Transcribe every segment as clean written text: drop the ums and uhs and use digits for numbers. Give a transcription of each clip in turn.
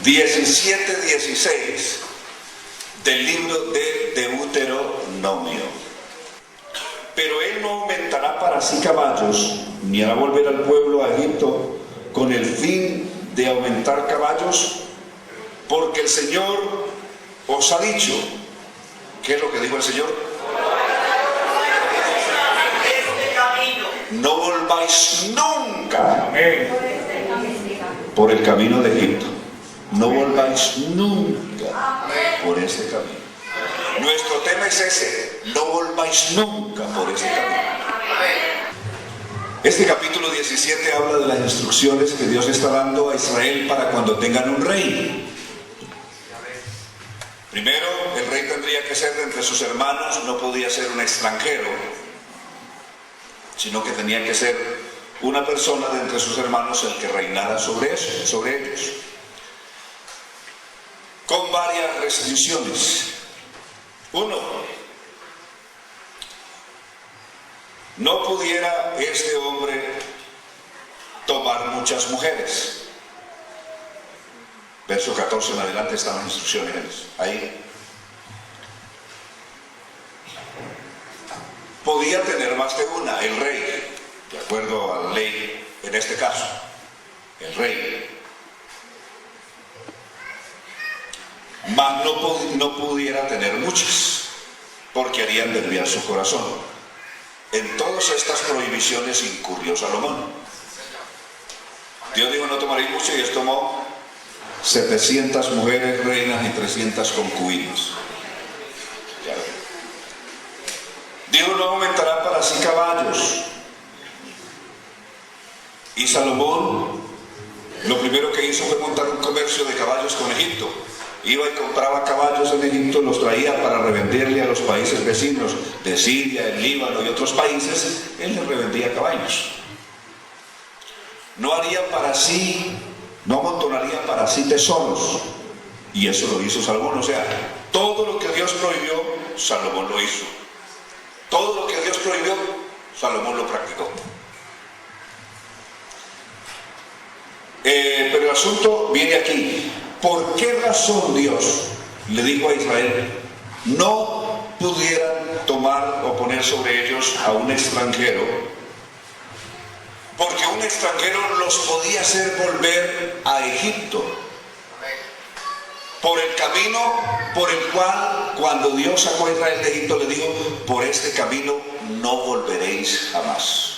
17:16 del libro de Deuteronomio. Pero él no aumentará para sí caballos, ni hará volver al pueblo a Egipto con el fin de aumentar caballos, porque el Señor os ha dicho. ¿Qué es lo que dijo el Señor? No volváis nunca por el camino de Egipto. No volváis nunca por ese camino. Nuestro tema es ese: no volváis nunca por ese camino. Este capítulo 17 habla de las instrucciones que Dios está dando a Israel para cuando tengan un rey. Primero, el rey tendría que ser de entre sus hermanos, no podía ser un extranjero, sino que tenía que ser una persona de entre sus hermanos el que reinara sobre ellos, con varias restricciones. Uno, no pudiera este hombre tomar muchas mujeres. Verso 14 en adelante están las instrucciones ahí. Podía tener más de una, el rey, de acuerdo a la ley, en este caso, el rey. Mas no pudiera tener muchas, porque harían desviar su corazón. En todas estas prohibiciones incurrió Salomón. Dios dijo: no tomaréis mucho, y él tomó 700 mujeres reinas y 300 concubinas. Dios no aumentará para sí caballos. Y Salomón lo primero que hizo fue montar un comercio de caballos con Egipto. Iba y compraba caballos en Egipto, los traía para revenderle a los países vecinos de Siria, el Líbano y otros países. Él les revendía caballos. No haría para sí, no amontonaría para sí tesoros. Y eso lo hizo Salomón. O sea, todo lo que Dios prohibió, Salomón lo hizo. Todo lo que Dios prohibió, Salomón lo practicó. Pero el asunto viene aquí. ¿Por qué razón Dios le dijo a Israel no pudieran tomar o poner sobre ellos a un extranjero? Porque un extranjero los podía hacer volver a Egipto por el camino por el cual, cuando Dios sacó a Israel de Egipto, le dijo: por este camino no volveréis jamás.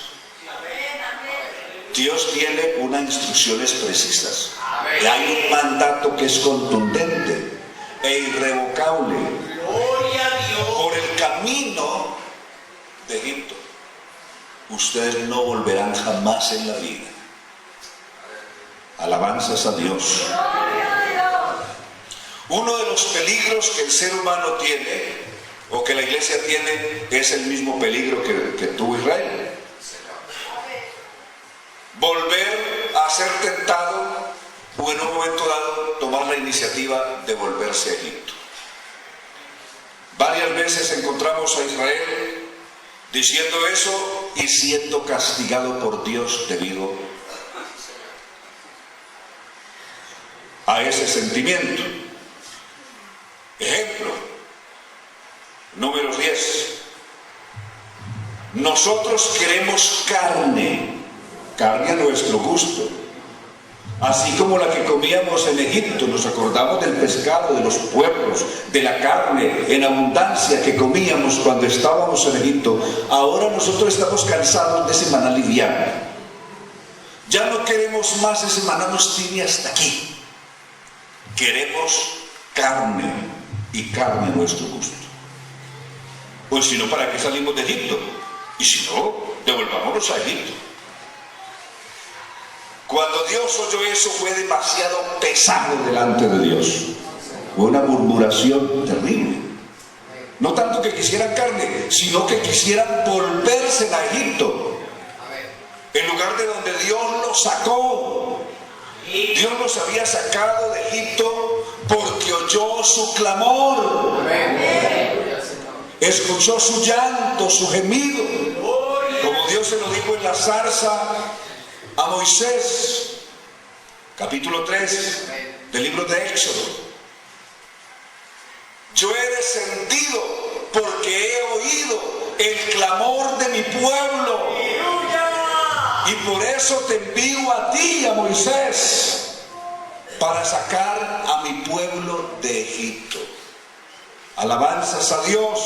Dios tiene unas instrucciones precisas. Y hay un mandato que es contundente e irrevocable. Por el camino de Egipto ustedes no volverán jamás en la vida. Alabanzas a Dios. Uno de los peligros que el ser humano tiene, o que la iglesia tiene, es el mismo peligro que tuvo Israel. Volver a ser tentado, o en un momento dado tomar la iniciativa de volverse a Egipto. Varias veces encontramos a Israel diciendo eso y siendo castigado por Dios debido a ese sentimiento. Ejemplo, Números 10. Nosotros queremos carne a nuestro gusto, así como la que comíamos en Egipto. Nos acordamos del pescado, de los puerros, de la carne en abundancia que comíamos cuando estábamos en Egipto. Ahora nosotros estamos cansados de ese maná liviano. Ya no queremos más ese maná, nos tiene hasta aquí. Queremos carne, y carne a nuestro gusto. Pues si no, ¿para qué salimos de Egipto? Y si no, devolvámonos a Egipto. Cuando Dios oyó eso, fue demasiado pesado delante de Dios. Fue una murmuración terrible. No tanto que quisieran carne, sino que quisieran volverse a Egipto, el lugar de donde Dios los sacó. Dios los había sacado de Egipto porque oyó su clamor, escuchó su llanto, su gemido, como Dios se lo dijo en la zarza a Moisés, capítulo 3 del libro de Éxodo. Yo he descendido porque he oído el clamor de mi pueblo. Y por eso te envío a ti, a Moisés, para sacar a mi pueblo de Egipto. Alabanzas a Dios.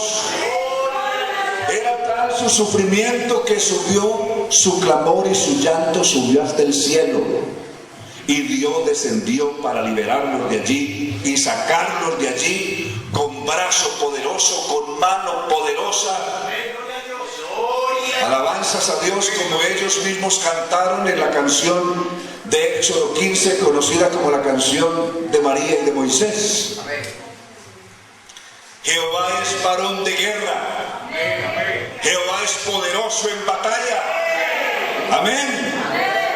Era tal su sufrimiento que subió su clamor y su llanto subió hasta el cielo. Y Dios descendió para liberarlos de allí y sacarlos de allí con brazo poderoso, con mano poderosa. Alabanzas a Dios, como ellos mismos cantaron en la canción de Éxodo 15, conocida como la canción de María y de Moisés. Jehová es varón de guerra. Jehová es poderoso en batalla. Amén.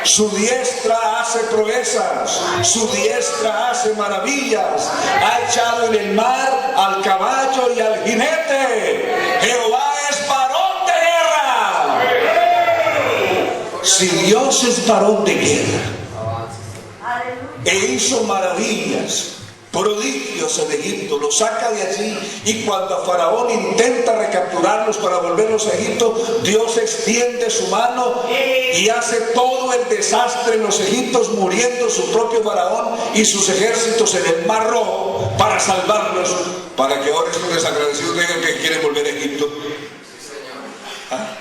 Su diestra hace proezas, su diestra hace maravillas. Ha echado en el mar al caballo y al jinete. Jehová es varón de guerra. Si Dios es varón de guerra e hizo maravillas, prodigios en Egipto, los saca de allí, y cuando Faraón intenta recapturarlos para volverlos a Egipto, Dios extiende su mano y hace todo el desastre en los egipcios, muriendo su propio Faraón y sus ejércitos en el Mar Rojo para salvarlos, para que ahora estos desagradecidos digan que quieren volver a Egipto. ¿Ah?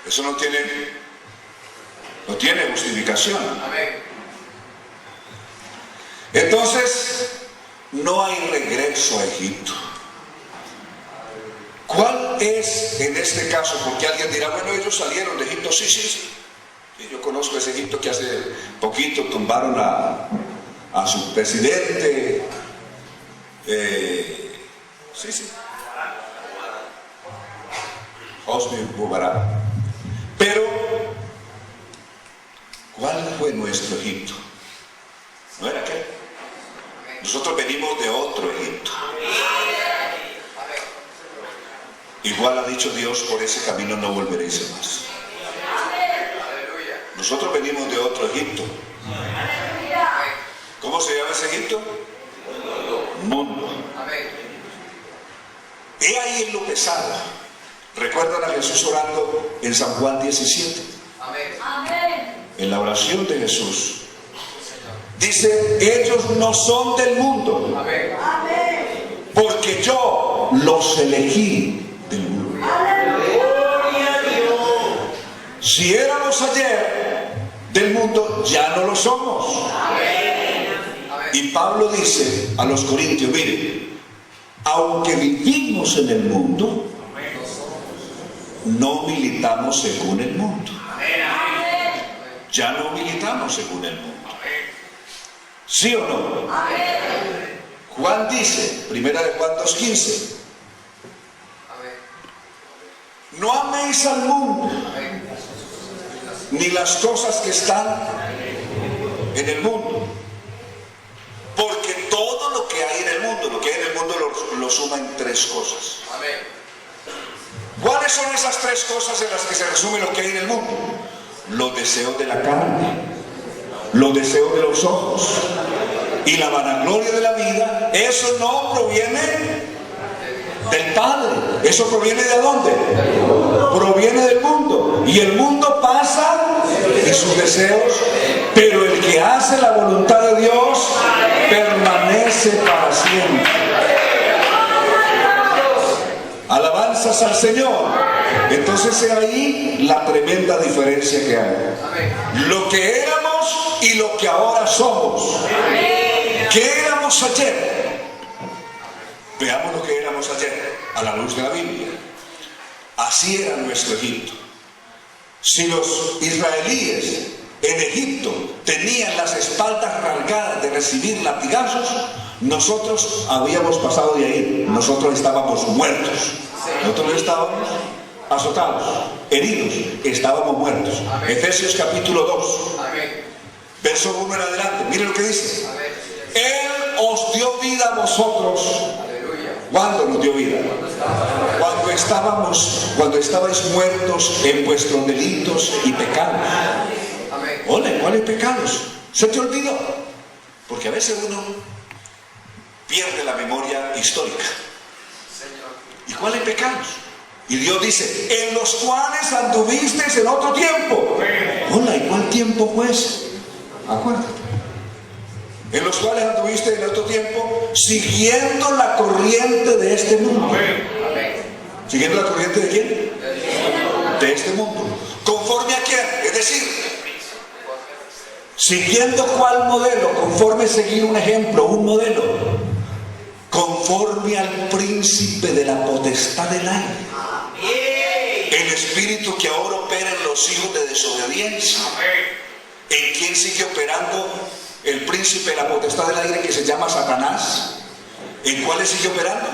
Eso no tiene justificación. Entonces, no hay regreso a Egipto. ¿Cuál es en este caso? Porque alguien dirá, bueno, ellos salieron de Egipto. Sí. Y yo conozco ese Egipto que hace poquito tumbaron a su presidente. Hosni Mubarak. Pero, ¿cuál fue nuestro Egipto? ¿No era aquel? Nosotros venimos de otro Egipto. Igual ha dicho Dios, por ese camino no volveréis más. Nosotros venimos de otro Egipto. ¿Cómo se llama ese Egipto? Mundo. He ahí en lo pesado. ¿Recuerdan a Jesús orando en San Juan 17? En la oración de Jesús dice, ellos no son del mundo, porque yo los elegí del mundo. Si éramos ayer del mundo, ya no lo somos. Y Pablo dice a los corintios, miren, aunque vivimos en el mundo, no militamos según el mundo. Ya no militamos según el mundo. ¿Sí o no? Juan dice, primera de Juan 2:15, no améis al mundo, ni las cosas que están en el mundo, porque todo lo que hay en el mundo, lo suma en tres cosas. ¿Cuáles son esas tres cosas en las que se resume lo que hay en el mundo? Los deseos de la carne, los deseos de los ojos y la vanagloria de la vida. Eso no proviene del Padre. ¿Eso proviene de dónde? Proviene del mundo. Y el mundo pasa y sus deseos, pero el que hace la voluntad de Dios permanece para siempre. Alabanzas al Señor. Entonces es ahí la tremenda diferencia que hay. Lo que éramos y lo que ahora somos. ¿Qué éramos ayer? Veamos lo que éramos ayer a la luz de la Biblia. Así era nuestro Egipto. Si los israelíes en Egipto tenían las espaldas rasgadas de recibir latigazos, nosotros habíamos pasado de ahí. Nosotros estábamos muertos. Nosotros estábamos azotados, heridos, estábamos muertos. Efesios capítulo 2, verso 1 en adelante. Miren lo que dice. Él os dio vida a vosotros. ¿Cuándo nos dio vida? Cuando estabais muertos en vuestros delitos y pecados. Ole, ¿cuáles pecados? ¿Se te olvidó? Porque porque a veces uno pierde la memoria histórica. ¿Y cuáles pecados? Y Dios dice, en los cuales anduvisteis en otro tiempo. Hola, ¿y cuál tiempo pues? Acuérdate. En los cuales anduviste en otro tiempo, siguiendo la corriente de este mundo. ¿Siguiendo la corriente de quién? De este mundo. ¿Conforme a quién? Es decir, ¿siguiendo cuál modelo? Conforme a seguir un ejemplo, un modelo. Conforme al príncipe de la potestad del aire. El espíritu que ahora opera en los hijos de desobediencia. ¿En quién sigue operando el príncipe de la potestad del aire, que se llama Satanás? ¿En cuáles sigue operando?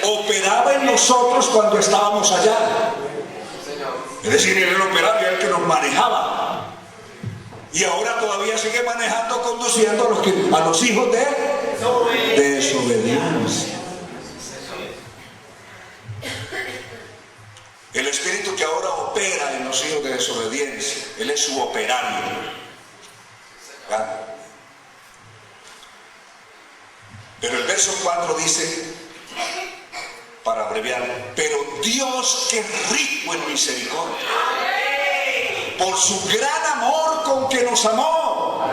Operaba en nosotros cuando estábamos allá. Es decir, él operaba y era el que nos manejaba. Y ahora todavía sigue manejando, conduciendo a los hijos de desobediencia. El espíritu que ahora opera en los hijos de desobediencia, él es su operario. ¿verdad? Pero el verso 4 dice, para abreviar, pero Dios, que es rico en misericordia, por su gran amor con que nos amó,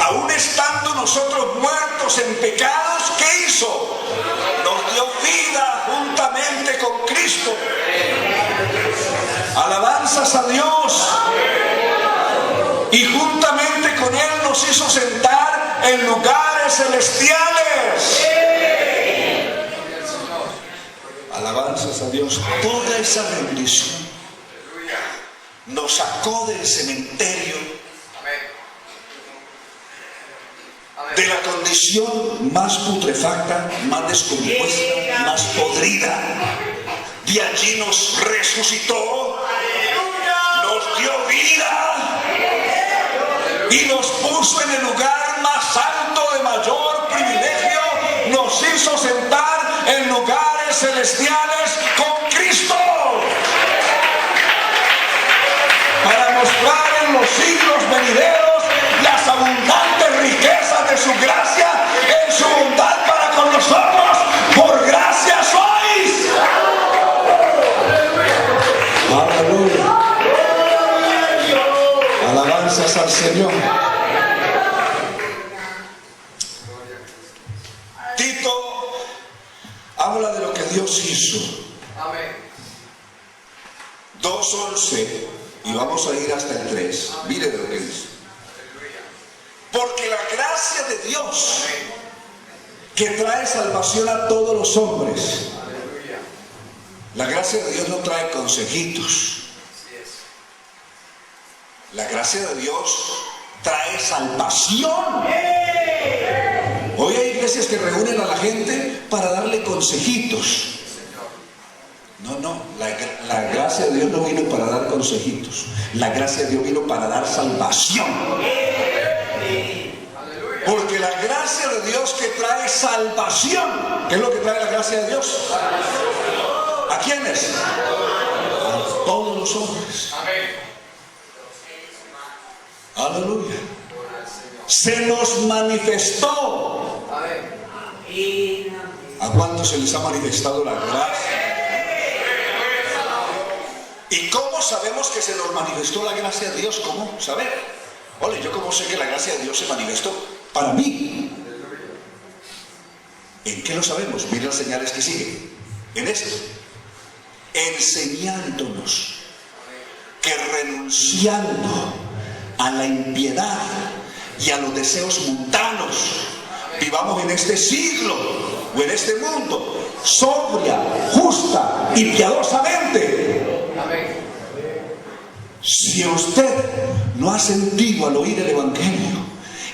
aún estando nosotros muertos en pecados, ¿qué hizo? Nos dio vida juntamente con Cristo. Alabanzas a Dios. Y juntamente con Él nos hizo sentar en lugares celestiales. Alabanzas a Dios. Toda esa bendición nos sacó del cementerio, de la condición más putrefacta, más descompuesta, más podrida. De allí nos resucitó, nos dio vida y nos puso en el lugar más alto de mayor privilegio. Nos hizo sentar en lugares celestiales con Cristo, para mostrar en los siglos venideros las abundantes riquezas de su gracia en su bondad para con nosotros. Por gracia sois. Aleluya. Alabanzas al Señor. Tito habla de lo que Dios hizo. 2:11, y vamos a ir hasta el 3. Mire lo que dice. Porque la gracia de Dios, que trae salvación a todos los hombres. La gracia de Dios no trae consejitos. La gracia de Dios trae salvación. Hoy hay iglesias que reúnen a la gente para darle consejitos. No, la gracia de Dios no vino para dar consejitos. La gracia de Dios vino para dar salvación. Porque la gracia de Dios que trae salvación. ¿Qué es lo que trae la gracia de Dios? ¿A quiénes? A todos los hombres. Aleluya. Se nos manifestó. ¿A cuántos se les ha manifestado la gracia? ¿Y cómo sabemos que se nos manifestó la gracia de Dios? ¿Cómo saber? Ole, ¿yo cómo sé que la gracia de Dios se manifestó para mí? ¿En qué lo sabemos? Mira las señales que siguen. En esto. Enseñándonos que renunciando a la impiedad y a los deseos mundanos, vivamos en este siglo o en este mundo sobria, justa y piadosamente. Si usted no ha sentido al oír el Evangelio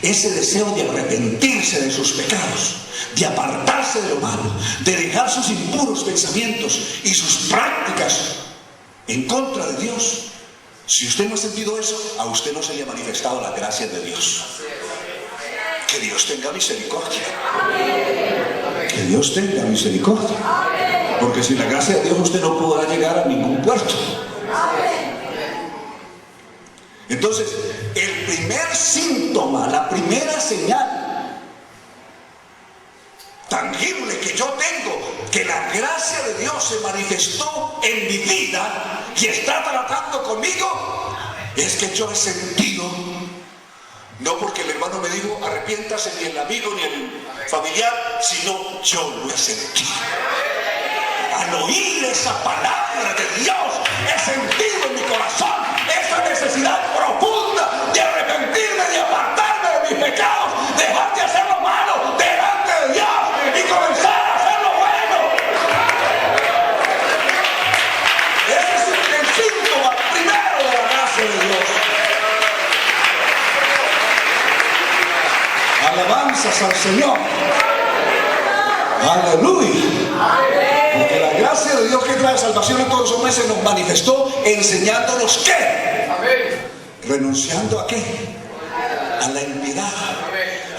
ese deseo de arrepentirse de sus pecados, de apartarse de lo malo, de dejar sus impuros pensamientos y sus prácticas en contra de Dios, si usted no ha sentido eso, a usted no se le ha manifestado la gracia de Dios. Que Dios tenga misericordia. Que Dios tenga misericordia. Porque sin la gracia de Dios usted no podrá llegar a ningún puerto. Entonces, el primer síntoma, la primera señal tangible que yo tengo, que la gracia de Dios se manifestó en mi vida y está tratando conmigo, es que yo he sentido, no porque el hermano me dijo arrepiéntase, ni el amigo ni el familiar, sino yo lo he sentido. Al oír esa palabra de Dios, he sentido en mi corazón esa necesidad profunda de arrepentirme, de apartarme de mis pecados, dejar de hacer lo malo delante de Dios y comenzar a hacer lo bueno. Ese es el síntoma primero de la gracia de Dios. Alabanzas al Señor. Aleluya. Porque la gracia de Dios que trae salvación a todos los hombres se nos manifestó enseñándonos ¿qué? Renunciando ¿a qué? A la impiedad.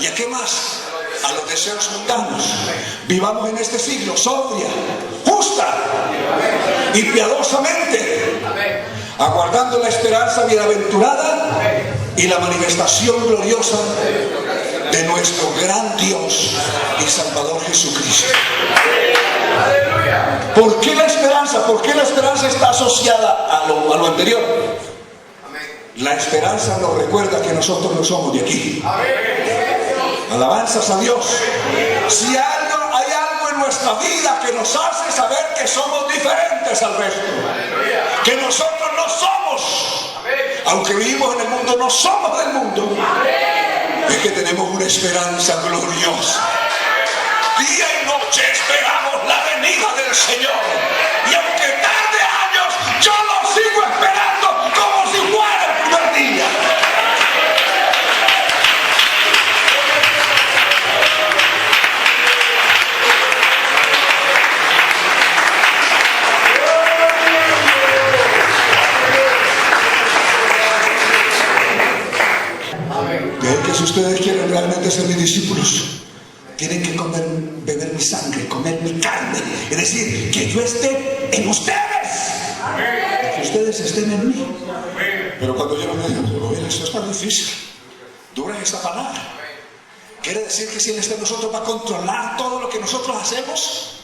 ¿Y a qué más? A los deseos mundanos. Vivamos en este siglo sobria, justa y piadosamente, aguardando la esperanza bienaventurada y la manifestación gloriosa de nuestro gran Dios y Salvador Jesucristo. ¿Por qué la esperanza? ¿Por qué la esperanza está asociada a lo anterior? La esperanza nos recuerda que nosotros no somos de aquí. Alabanzas a Dios. Si hay algo en nuestra vida que nos hace saber que somos diferentes al resto, que nosotros no somos, aunque vivimos en el mundo, no somos del mundo, es que tenemos una esperanza gloriosa. Día y noche esperamos la venida del Señor. Y aunque tarde años, yo lo sigo esperando como si fuera el primer día. De ahí que si ustedes quieren realmente ser mis discípulos, tienen que beber mi sangre, comer mi carne. Es decir, que yo esté en ustedes, que ustedes estén en mí. Pero cuando yo me digo, eso es tan difícil, dura esta palabra. Quiere decir que si Él está en nosotros va a controlar todo lo que nosotros hacemos.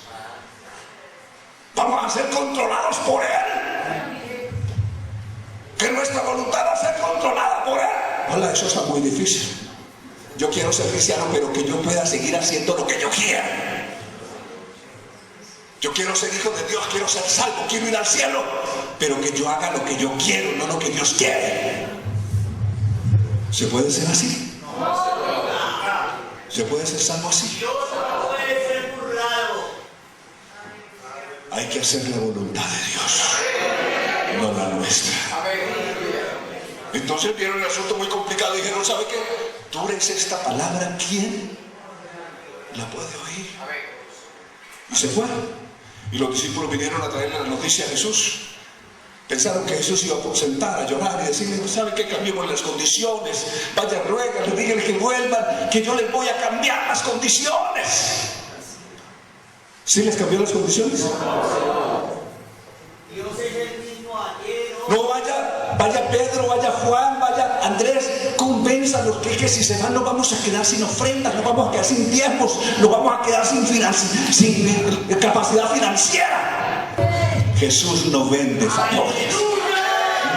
Vamos a ser controlados por Él. Que nuestra voluntad va a ser controlada por Él. Hola, eso está muy difícil. Yo quiero ser cristiano, pero que yo pueda seguir haciendo lo que yo quiera. Yo quiero ser hijo de Dios, quiero ser salvo, quiero ir al cielo, pero que yo haga lo que yo quiero, no lo que Dios quiere. ¿Se puede ser así? ¿Se puede ser salvo así? Hay que hacer la voluntad de Dios, no la nuestra. Entonces vieron el asunto muy complicado y dijeron, ¿sabe qué? Dura es esta palabra, ¿quién la puede oír? Y se fueron. Y los discípulos vinieron a traerle la noticia a Jesús. Pensaron que Jesús iba a sentar, a llorar y decirle, ¿sabe qué? Cambiemos las condiciones. Vaya, ruégale, díganle que vuelvan, que yo les voy a cambiar las condiciones. ¿Sí les cambió las condiciones? Dios es el mismo ayer. No, vaya Pedro, vaya Juan, vaya Andrés, convénzalos que si se van no vamos a quedar sin ofrendas, no vamos a quedar sin tiempos, no vamos a quedar sin capacidad financiera. Jesús no vende favores,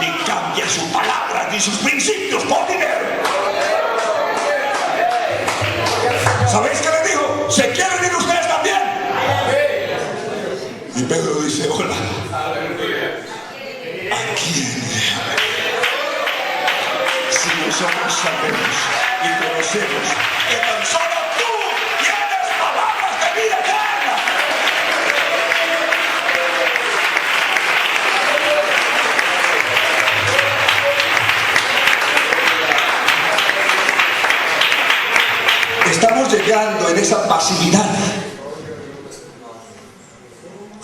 ni cambia su palabra, ni sus principios por dinero. ¿Sabéis qué le dijo? ¿Se quieren ir ustedes también? Y Pedro dice, hola, ¿a quién? Si nosotros sabemos y conocemos que tan solo tú tienes palabras de vida eterna. Estamos llegando en esa pasividad.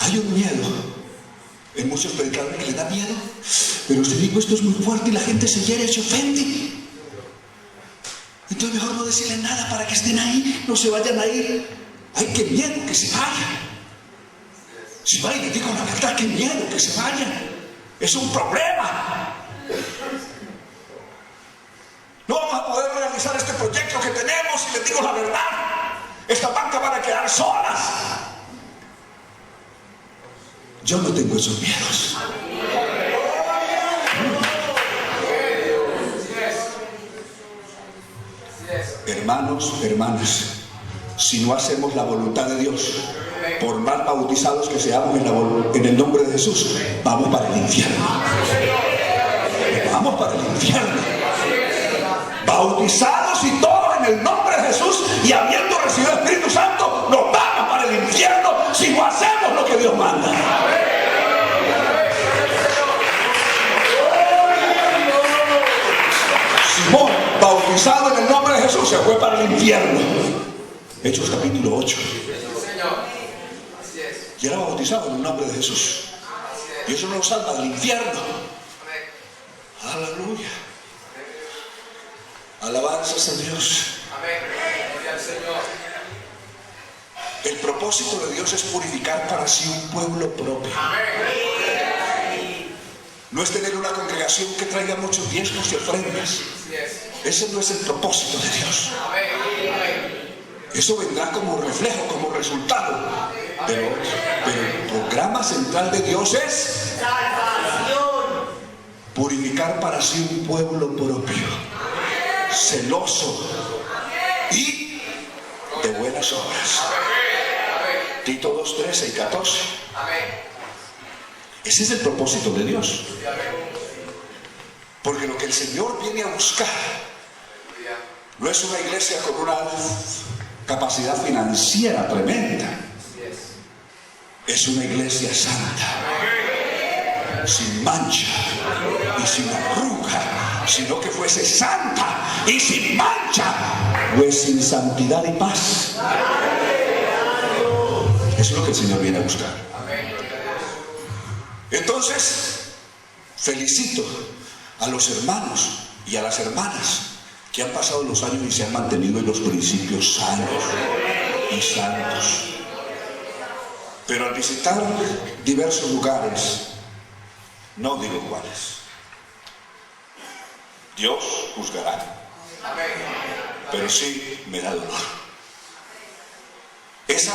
Hay un miedo en muchos predicadores que les da miedo, pero si digo esto es muy fuerte y la gente se hiere, se ofende. Entonces mejor no decirles nada para que estén ahí, no se vayan a ir. Ay, qué miedo que se vayan. Si va y les digo la verdad, qué miedo que se vayan. Es un problema. dentro que tenemos, y les digo la verdad, estas bancas van a quedar solas. Yo no tengo esos miedos. Hermanos, hermanas, si no hacemos la voluntad de Dios, por más bautizados que seamos en el nombre de Jesús, vamos para el infierno. Vamos para el infierno. Bautizados y todos en el nombre de Jesús, y habiendo recibido el Espíritu Santo, nos vamos para el infierno si no hacemos lo que Dios manda. Simón, bautizado en el nombre de Jesús, se fue para el infierno. Hechos capítulo 8. Y era bautizado en el nombre de Jesús. Y eso nos salva del infierno. Aleluya. Alabanzas a Dios. El propósito de Dios es purificar para sí un pueblo propio. No es tener una congregación que traiga muchos diezmos y ofrendas. Ese no es el propósito de Dios. Eso vendrá como reflejo, como resultado. Pero el programa central de Dios es purificar para sí un pueblo propio, celoso y de buenas obras. Tito 2, 13 y 14. Ese es el propósito de Dios. Porque lo que el Señor viene a buscar no es una iglesia con una capacidad financiera tremenda. Es una iglesia santa, sin mancha y sin arruga, sino que fuese santa y sin mancha, pues sin santidad y paz. Eso es lo que el Señor viene a buscar. Entonces, felicito a los hermanos y a las hermanas que han pasado los años y se han mantenido en los principios sanos y santos. Pero al visitar diversos lugares, no digo cuáles, Dios juzgará, pero sí me da dolor esa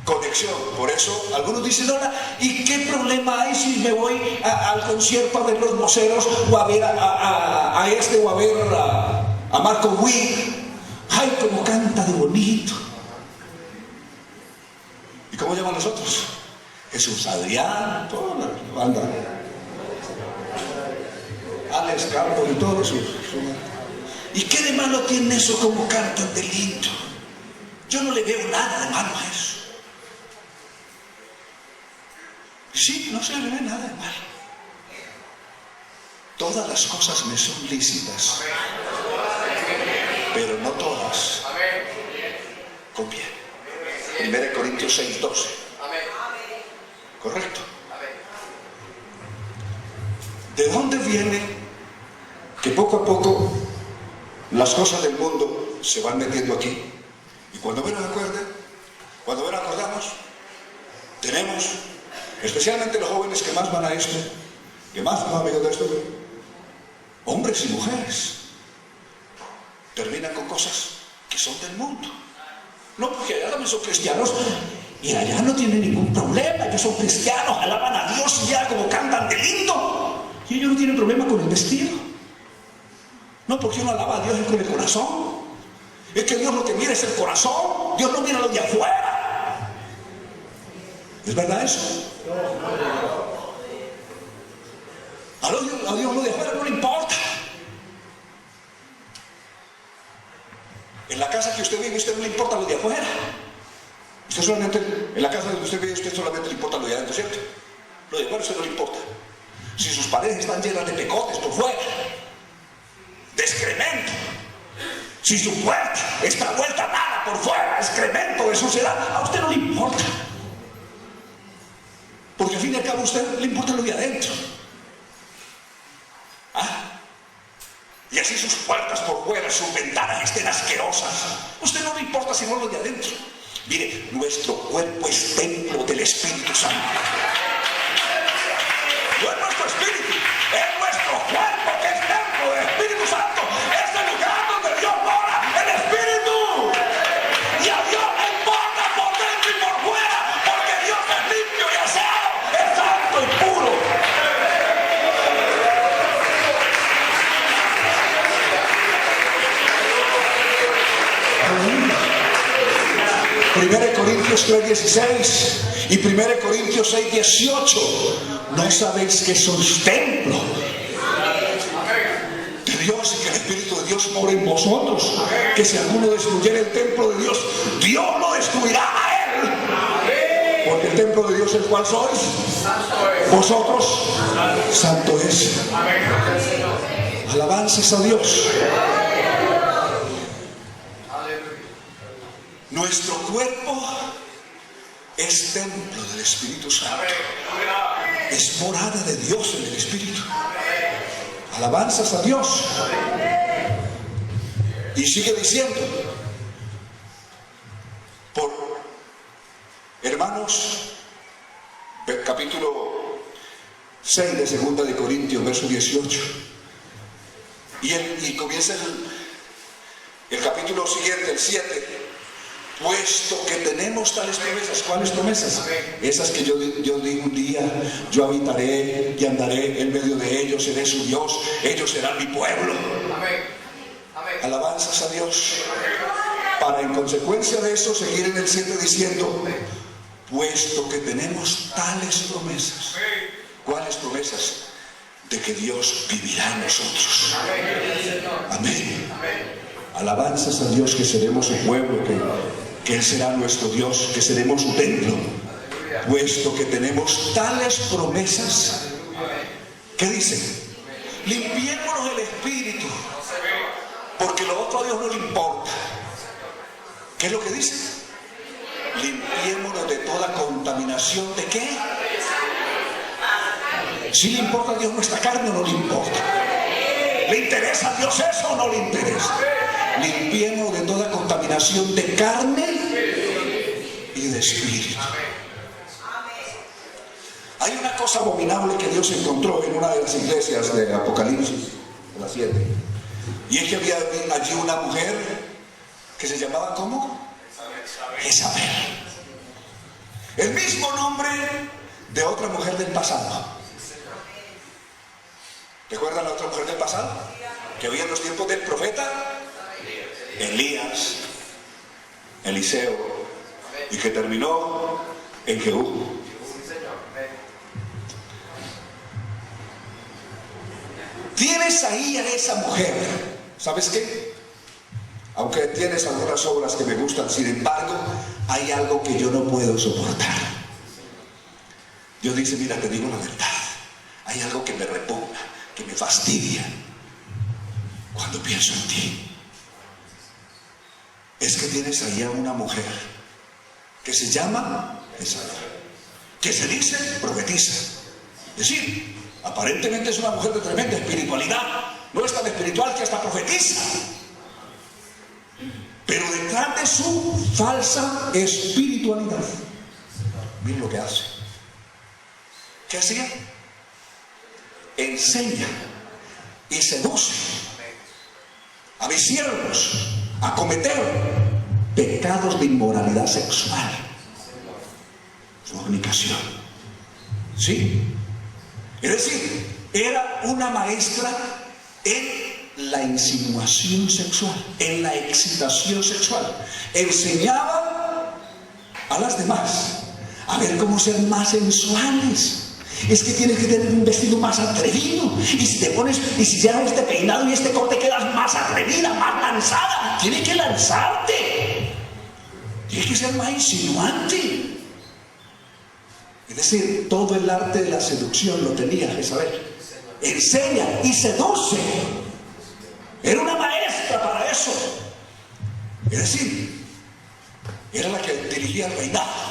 conexión. Por eso algunos dicen: hola, ¿y qué problema hay si me voy al concierto a ver los voceros, o a ver a este, o a ver a Marco Witt? Ay, cómo canta de bonito. ¿Y cómo llaman los otros? Jesús Adrián, toda la banda, Alex Campos y todos sus. ¿Y qué de malo tiene eso, como cantan de lindo? Yo no le veo nada de malo a eso. Sí, no se le ve nada de malo. Todas las cosas me son lícitas, pero no todas convienen. 1 Corintios 6, 12. Correcto. ¿De dónde viene que poco a poco las cosas del mundo se van metiendo aquí? Y cuando menos acuerden, cuando menos acordamos, tenemos, especialmente los jóvenes que más van a esto, que más van a ver de esto, hombres y mujeres, terminan con cosas que son del mundo. No, porque allá también son cristianos y allá no tienen ningún problema. Ellos son cristianos, alaban a Dios y ya como cantan de lindo. Y ellos no tienen problema con el vestido. No, porque uno alaba a Dios con el corazón. Es que Dios lo que mira es el corazón. Dios no mira lo de afuera. ¿Es verdad eso? A Dios lo de afuera no le importa. En la casa que usted vive, a usted no le importa lo de afuera. Usted solamente, en la casa donde usted vive, a usted solamente le importa lo de adentro, ¿cierto? Lo de afuera a usted no le importa. Si sus paredes están llenas de pecotes por fuera, de excremento, si su puerta está vuelta nada por fuera, excremento de suciedad, a usted no le importa. Porque al fin y al cabo a usted le importa lo de adentro. ¿Ah? Y así sus puertas por fuera, sus ventanas estén asquerosas, a usted no le importa sino lo de adentro. Mire, nuestro cuerpo es templo del Espíritu Santo. No es nuestro espíritu, es nuestro cuerpo que es templo del Espíritu Santo. Es el lugar donde Dios mora, el 1 Corintios 3:16 y 1 Corintios 6:18. ¿No sabéis que sois templo de Dios y que el Espíritu de Dios mora en vosotros? Que si alguno destruyera el templo de Dios, Dios lo destruirá a él. Porque el templo de Dios, el cual sois vosotros, santo es. Alabanzas a Dios. Nuestro cuerpo es templo del Espíritu Santo. Es morada de Dios en el Espíritu. Alabanzas a Dios. Y sigue diciendo, por hermanos, capítulo 6 de 2 de Corintios, verso 18. Y comienza el capítulo siguiente, el 7. Puesto que tenemos tales promesas. ¿Cuáles promesas? Esas que yo digo un día, yo habitaré y andaré en medio de ellos, seré su Dios, ellos serán mi pueblo. Alabanzas a Dios. Para en consecuencia de eso seguir en el 7 diciendo, puesto que tenemos tales promesas. ¿Cuáles promesas? De que Dios vivirá en nosotros. Amén. Alabanzas a Dios, que seremos su pueblo, que Él será nuestro Dios, que seremos su templo. Puesto que tenemos tales promesas, ¿qué dice? Limpiémonos el espíritu, porque lo otro a Dios no le importa. ¿Qué es lo que dice? Limpiémonos de toda contaminación. ¿De qué? Si le importa a Dios nuestra carne o no le importa. ¿Le interesa a Dios eso o no le interesa? Limpiemos de toda contaminación de carne y de espíritu. Hay una cosa abominable que Dios encontró en una de las iglesias de Apocalipsis, la 7. Y es que había allí una mujer que se llamaba ¿cómo? Jezabel. El mismo nombre de otra mujer del pasado. ¿Recuerdan la otra mujer del pasado? Que había en los tiempos del profeta Elías, Eliseo, y que terminó en Jehú. Tienes ahí a esa mujer. ¿Sabes qué? Aunque tienes algunas obras que me gustan, sin embargo, hay algo que yo no puedo soportar. Dios dice, mira, te digo la verdad. Hay algo que me repugna, que me fastidia cuando pienso en ti. Es que tienes ahí a una mujer que se llama Jezabel, que se dice profetiza. Es decir, aparentemente es una mujer de tremenda espiritualidad. No es tan espiritual que hasta profetiza. Pero detrás de su falsa espiritualidad, miren lo que hace. ¿Qué hacía? Enseña y seduce a mis siervos a cometer pecados de inmoralidad sexual, fornicación. ¿Sí? Es decir, era una maestra en la insinuación sexual, en la excitación sexual. Enseñaba a las demás a ver cómo ser más sensuales. Es que tienes que tener un vestido más atrevido. Y si te pones, y si llevas este peinado y este corte, quedas más atrevida, más lanzada. Tienes que lanzarte. Tienes que ser más insinuante. Es decir, todo el arte de la seducción lo tenía Jezabel. Enseña y seduce. Era una maestra para eso. Es decir, era la que dirigía el reinado.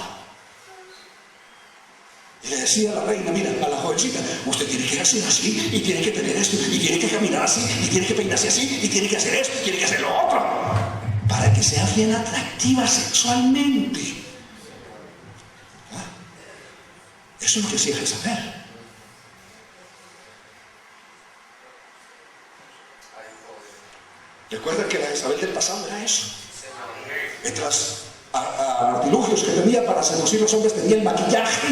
Y le decía a la reina, mira, a la jovencita, usted tiene que hacer así, y tiene que tener esto, y tiene que caminar así, y tiene que peinarse así, y tiene que hacer esto, y tiene que hacer lo otro, para que sea bien atractiva sexualmente. ¿Ah? Eso es lo que hacía Jezabel. Recuerda que la Jezabel del pasado era eso. Entre las artilugios que tenía para seducir a los hombres tenía el maquillaje.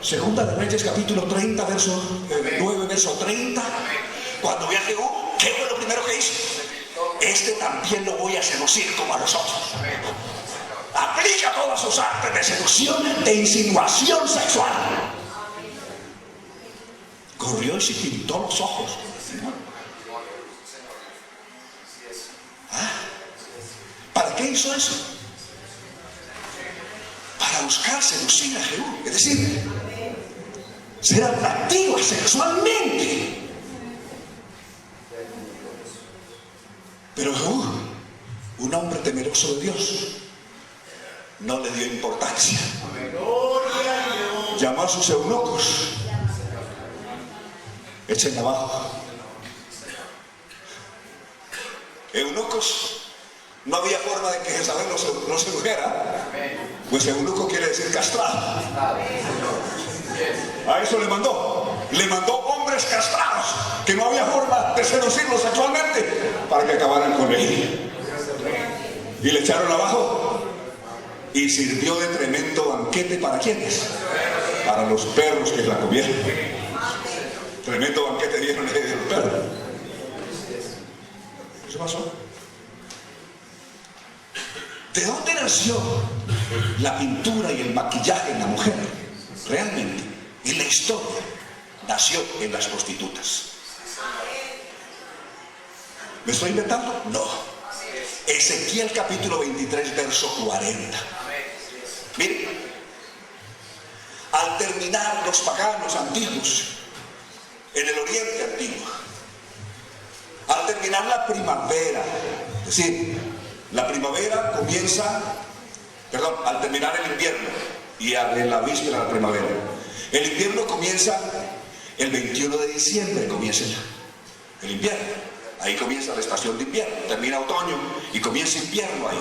Segunda de Reyes, capítulo 30, verso 9, verso 30. Cuando vi a Jehú, ¿qué fue lo primero que hizo? este también lo voy a seducir como a los otros. Aplica todas sus artes de seducción, de insinuación sexual. Corrió y se pintó los ojos. ¿Para qué hizo eso? Para buscar seducir a Jehú, es decir, ser atractivo sexualmente. Pero Jehú, un hombre temeroso de Dios, no le dio importancia. Llamó a sus eunucos. Échenla abajo. Eunucos, no había forma de que Jezabel no se sedujera, pues eunuco quiere decir castrado. A eso le mandó hombres castrados, que no había forma de seducirlos sexualmente, para que acabaran con él. Y le echaron abajo y sirvió de tremendo banquete. ¿Para quiénes? Para los perros que la comieron. Tremendo banquete dieron a los perros. ¿Qué pasó? ¿De dónde nació la pintura y el maquillaje en la mujer? Realmente, en la historia, nació en las prostitutas. ¿Me estoy inventando? No. Ezequiel capítulo 23, verso 40. Miren, al terminar los paganos antiguos, en el oriente antiguo, al terminar la primavera, es decir, la primavera comienza, al terminar el invierno y en la víspera de la primavera, el invierno comienza el 21 de diciembre, comienza el invierno. Ahí comienza la estación de invierno, termina otoño y comienza invierno ahí.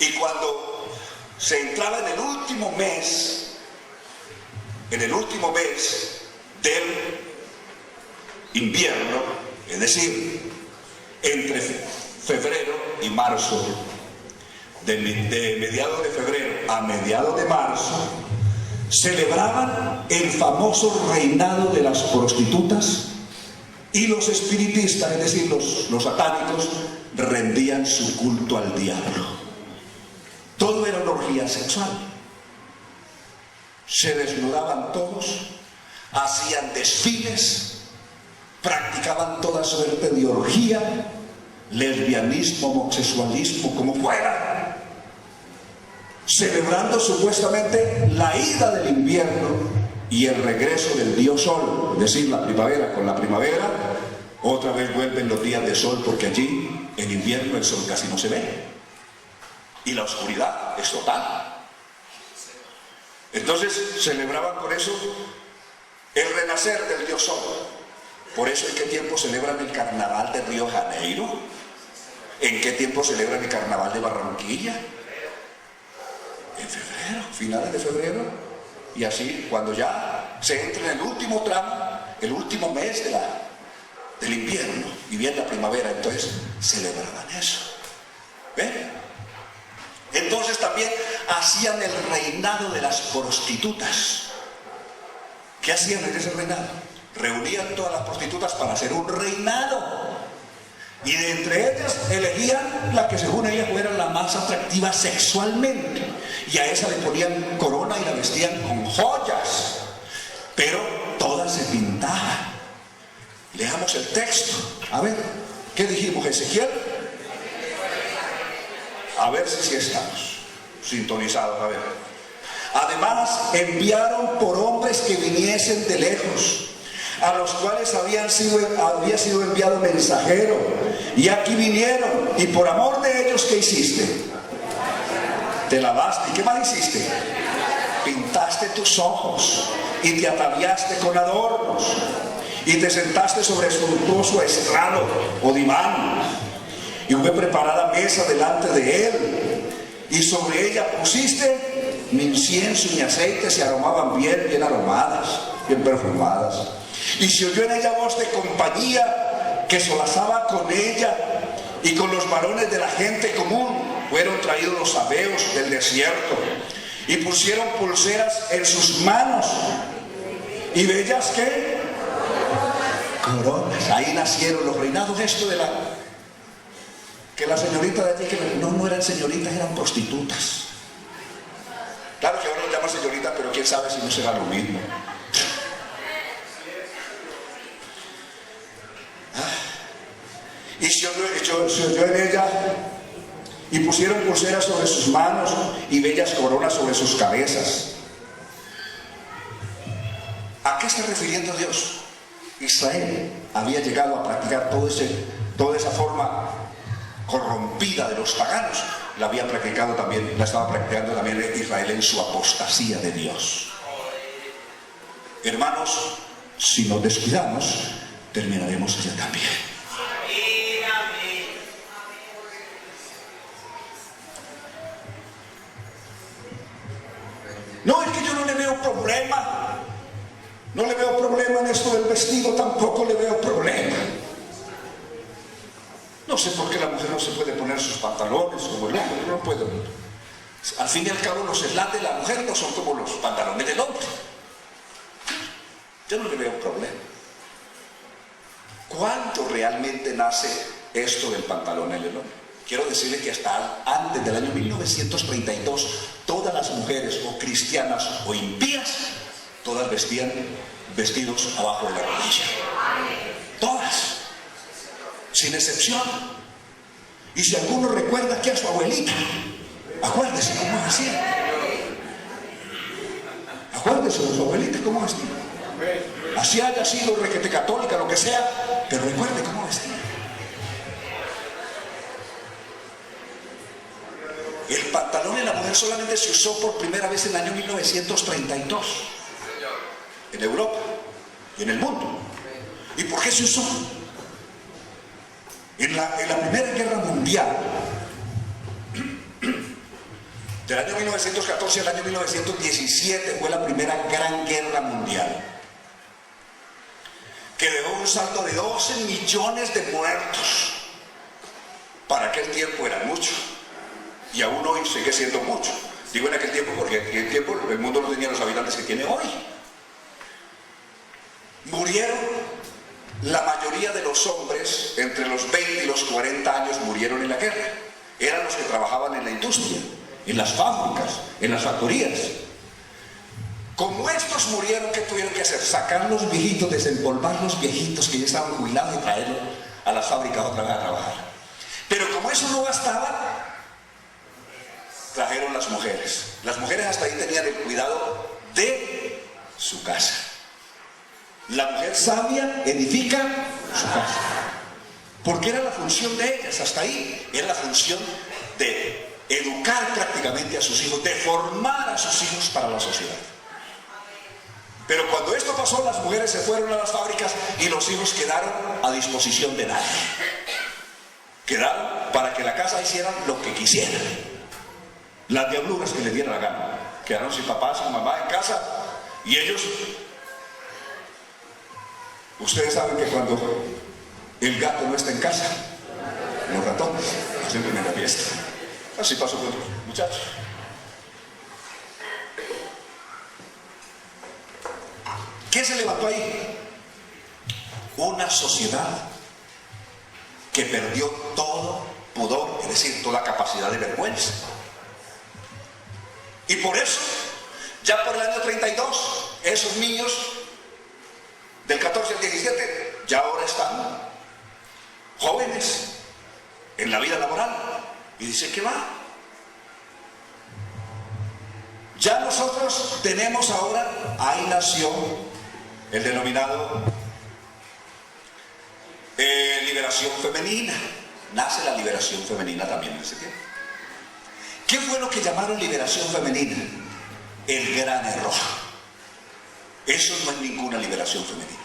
Y cuando se entraba en el último mes del invierno, es decir, entre febrero y marzo, de mediados de febrero a mediados de marzo, celebraban el famoso reinado de las prostitutas, y los espiritistas, es decir, los satánicos, rendían su culto al diablo. Todo era una orgía sexual. Se desnudaban todos, hacían desfiles, practicaban toda suerte de orgía, lesbianismo, homosexualismo, como fuera, celebrando supuestamente la ida del invierno y el regreso del dios sol, es decir, la primavera. Con la primavera otra vez vuelven los días de sol, porque allí en invierno el sol casi no se ve y la oscuridad es total. Entonces celebraban por eso el renacer del dios sol. Por eso, ¿en qué tiempo celebran el carnaval de Río de Janeiro? ¿En qué tiempo celebran el carnaval de Barranquilla? En febrero, finales de febrero. Y así, cuando ya se entra en el último tramo, el último mes del invierno, y viene la primavera, entonces celebraban eso. ¿Ven? Entonces también hacían el reinado de las prostitutas. ¿Qué hacían en ese reinado? Reunían todas las prostitutas para hacer un reinado. Y de entre ellas elegían la que según ellas fuera la más atractiva sexualmente. Y a esa le ponían corona y la vestían con joyas. Pero todas se pintaban. Leamos el texto. A ver, ¿qué dijimos, Ezequiel? A ver si estamos sintonizados. A ver. Además, enviaron por hombres que viniesen de lejos, a los cuales había sido enviado mensajero, y aquí vinieron, y por amor de ellos, ¿qué hiciste? Te lavaste. ¿Y qué más hiciste? Pintaste tus ojos y te ataviaste con adornos y te sentaste sobre suntuoso estrado o diván, y fue preparada mesa delante de él, y sobre ella pusiste incienso y aceites, y aromaban bien aromadas, bien perfumadas. Y se oyó en ella voz de compañía que solazaba con ella, y con los varones de la gente común fueron traídos los sabeos del desierto, y pusieron pulseras en sus manos, y bellas, ¿qué? coronas. Ahí nacieron los reinados. Esto de que la señorita de allí, que no eran señoritas, eran prostitutas. Claro que ahora lo llaman señorita, pero quién sabe si no será lo mismo. Y se oyó en ella, y pusieron pulseras sobre sus manos y bellas coronas sobre sus cabezas. ¿A qué está refiriendo Dios? Israel había llegado a practicar toda esa forma corrompida de los paganos. La estaba practicando también Israel en su apostasía de Dios. Hermanos, si nos descuidamos, terminaremos allá también. No, es que yo no le veo problema. No le veo problema en esto del vestido, tampoco le veo problema. No sé por qué la mujer no se puede poner sus pantalones como el hombre, no puede. Al fin y al cabo, los eslates de la mujer no son como los pantalones del hombre. Yo no le veo problema. ¿Cuándo realmente nace esto del pantalón en el hombre? Quiero decirle que hasta antes del año 1932, todas las mujeres, o cristianas o impías, todas vestían vestidos abajo de la rodilla. Todas, sin excepción. Y si alguno recuerda que a su abuelita, acuérdese cómo hacía. Acuérdese de su abuelita cómo vestía. Así haya sido requete católica, lo que sea, pero recuerde cómo vestía. El pantalón en la mujer solamente se usó por primera vez en el año 1932 en Europa y en el mundo. ¿Y por qué se usó? En la Primera Guerra Mundial, del año 1914 al año 1917, fue la primera gran guerra mundial, que dejó un saldo de 12 millones de muertos. Para aquel tiempo era mucho. Y aún hoy sigue siendo mucho. Digo en aquel tiempo porque en aquel tiempo el mundo no tenía los habitantes que tiene hoy. Murieron la mayoría de los hombres entre los 20 y los 40 años, murieron en la guerra. Eran los que trabajaban en la industria, en las fábricas, en las factorías. Como estos murieron, ¿qué tuvieron que hacer? Sacar los viejitos, desempolvar los viejitos que ya estaban jubilados y traerlos a las fábricas otra vez a trabajar. Pero como eso no bastaba, trajeron las mujeres. Las mujeres hasta ahí tenían el cuidado de su casa. La mujer sabia edifica su casa, porque era la función de ellas. Hasta ahí era la función de educar prácticamente a sus hijos, de formar a sus hijos para la sociedad. Pero cuando esto pasó, las mujeres se fueron a las fábricas y los hijos quedaron a disposición de nadie. Quedaron para que la casa hicieran lo que quisieran, las diabluras que les diera la gana. Quedaron sin papá, sin mamá en casa, y ellos, ustedes saben que cuando el gato no está en casa, los ratones hacen primera fiesta. Así pasó con los muchachos. ¿Qué se levantó ahí? Una sociedad que perdió todo pudor, es decir, toda capacidad de vergüenza. Y por eso, ya por el año 32, esos niños del 14 al 17 ya ahora están jóvenes en la vida laboral. Y dice que va. Ya nosotros tenemos ahora, ahí nació el denominado liberación femenina. Nace la liberación femenina también en ese tiempo. ¿Qué fue lo que llamaron liberación femenina? El gran error. Eso no es ninguna liberación femenina.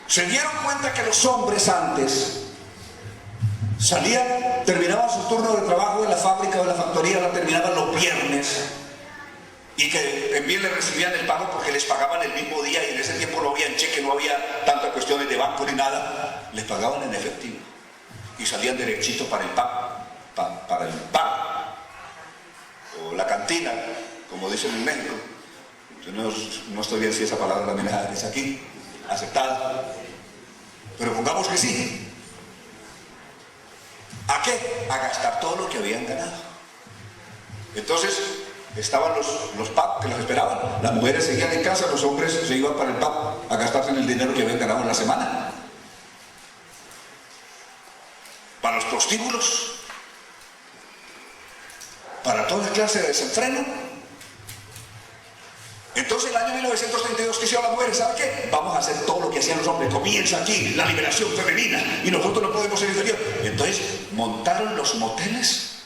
Se dieron cuenta que los hombres antes salían, terminaban su turno de trabajo en la fábrica o en la factoría, la terminaban los viernes, y que en bien les recibían el pago porque les pagaban el mismo día, y en ese tiempo no había cheque, no había tantas cuestiones de banco ni nada, les pagaban en efectivo y salían derechito para el pan o la cantina, como dicen en México. Yo no estoy bien si esa palabra también es aquí. aceptada. Pero pongamos que sí. ¿A qué? A gastar todo lo que habían ganado. Entonces estaban los pub que los esperaban. Las mujeres seguían en casa, los hombres se iban para el pub a gastarse el dinero que habían ganado en la semana. Para los prostíbulos, para toda clase de desenfreno. Entonces, en el año 1932, ¿qué hicieron las mujeres? ¿Sabe qué? Vamos a hacer todo lo que hacían los hombres. Comienza aquí la liberación femenina y nosotros no podemos ser inferiores. Entonces, montaron los moteles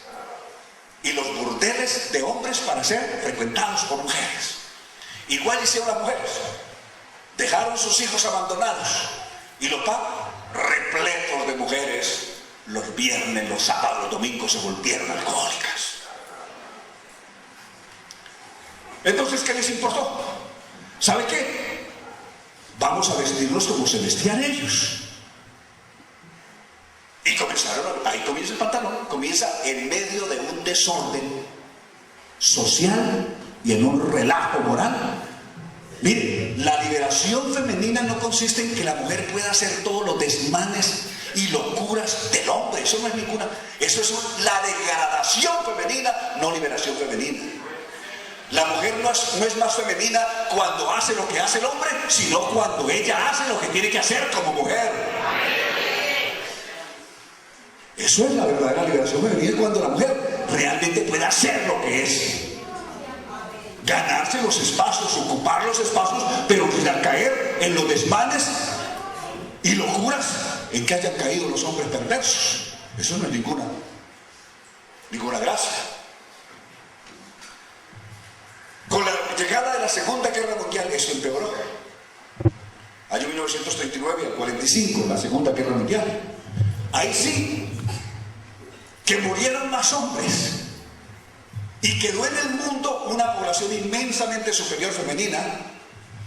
y los burdeles de hombres para ser frecuentados por mujeres. Igual hicieron las mujeres. Dejaron sus hijos abandonados y los pubs repletos de mujeres. Los viernes, los sábados, los domingos se volvieron alcohólicas. Entonces, ¿qué les importó? ¿Sabe qué? Vamos a vestirnos como se vestían ellos. Y comenzaron, ahí comienza el pantalón, comienza en medio de un desorden social y en un relajo moral. Mire, la liberación femenina no consiste en que la mujer pueda hacer todos los desmanes y locuras del hombre. Eso no es ninguna, eso es la degradación femenina, no liberación femenina. La mujer no es más femenina cuando hace lo que hace el hombre, sino cuando ella hace lo que tiene que hacer como mujer. Eso es la verdadera liberación femenina, cuando la mujer realmente puede hacer lo que es. Ganarse los espacios, ocupar los espacios, pero sin caer en los desmanes y locuras en que hayan caído los hombres perversos. Eso no es ninguna gracia. Con la llegada de la Segunda Guerra Mundial, eso empeoró. Año 1939 al 45, la Segunda Guerra Mundial. Ahí sí, que murieron más hombres y quedó en el mundo una población inmensamente superior femenina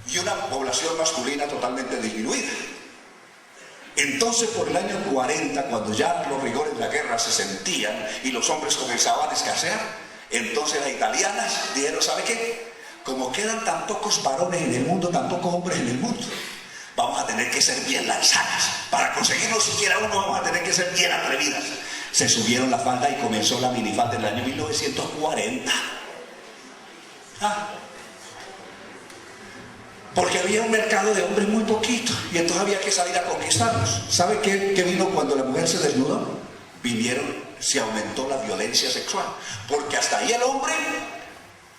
y una población masculina totalmente disminuida. Entonces, por el año 40, cuando ya los rigores de la guerra se sentían y los hombres comenzaban a escasear, entonces las italianas dijeron, ¿sabe qué? Como quedan tan pocos varones en el mundo, tan pocos hombres en el mundo, vamos a tener que ser bien lanzadas. Para conseguirlo siquiera uno, vamos a tener que ser bien atrevidas. Se subieron la falda y comenzó la minifalda en el año 1940. Porque había un mercado de hombres muy poquito y entonces había que salir a conquistarlos. ¿Sabe qué vino cuando la mujer se desnudó? Se aumentó la violencia sexual. Porque hasta ahí el hombre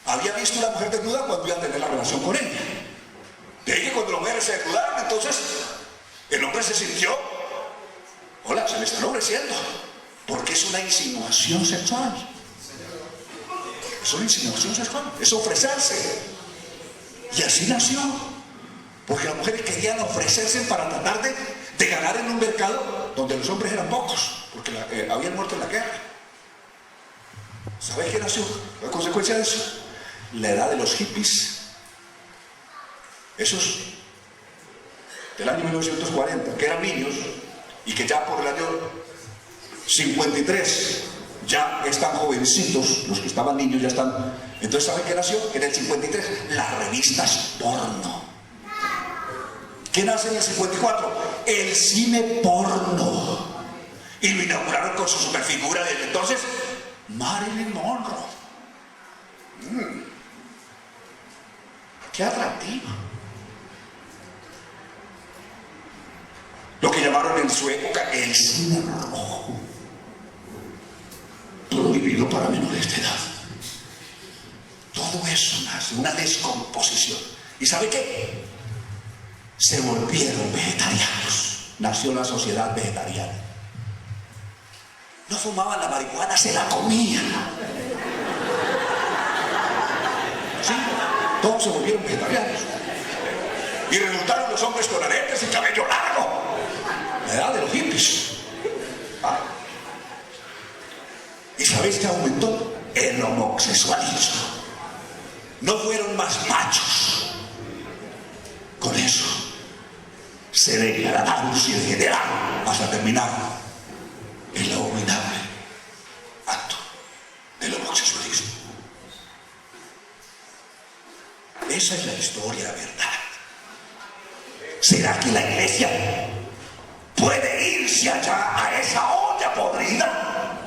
había visto una mujer desnuda cuando iba a tener la relación con ella. De ahí que cuando las mujeres se desnudaron, entonces el hombre se sintió, hola, se me están ofreciendo. Porque es una insinuación sexual. Es una insinuación sexual, es ofrecerse. Y así nació. Porque las mujeres querían ofrecerse para tratar de ganar en un mercado donde los hombres eran pocos, porque habían muerto en la guerra. ¿Sabes qué nació? La consecuencia de eso, la edad de los hippies, esos del año 1940, que eran niños y que ya por el año 53 ya están jovencitos, los que estaban niños ya están. Entonces, ¿saben qué nació? En el 53, las revistas porno. ¿Qué nace en el 54? El cine porno. Y lo inauguraron con su superfigura desde entonces, Marilyn Monroe. ¡Qué atractiva! Lo que llamaron en su época el cine rojo. Prohibido para menores de edad. Todo eso nace, una descomposición. ¿Y sabe qué? Se volvieron vegetarianos. Nació la sociedad vegetariana. No fumaban la marihuana, se la comían. Sí, todos se volvieron vegetarianos. Y resultaron los hombres con aretes y cabello largo. La edad de los hippies. ¿Y sabéis qué aumentó? El homosexualismo. No fueron más machos. Con eso se degradaron y se degeneraron hasta terminar el abominable acto del homosexualismo. Esa es la historia, la verdad. ¿Será que la iglesia puede irse allá a esa olla podrida?